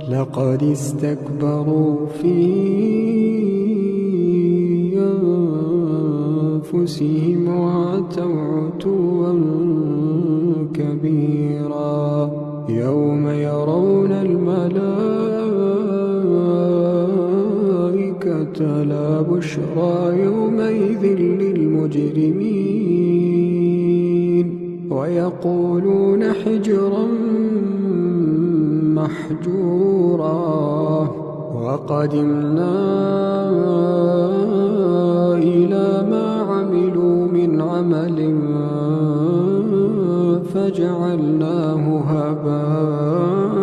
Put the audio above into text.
لقد استكبروا في أنفسهم وعتوا عتوا كبيرا يوم يرون الملائكة لا بشرى يومئذ للمجرمين ويقولون حجرا محجورا وقدمنا إلى ما عملوا من عمل فجعلناه هباء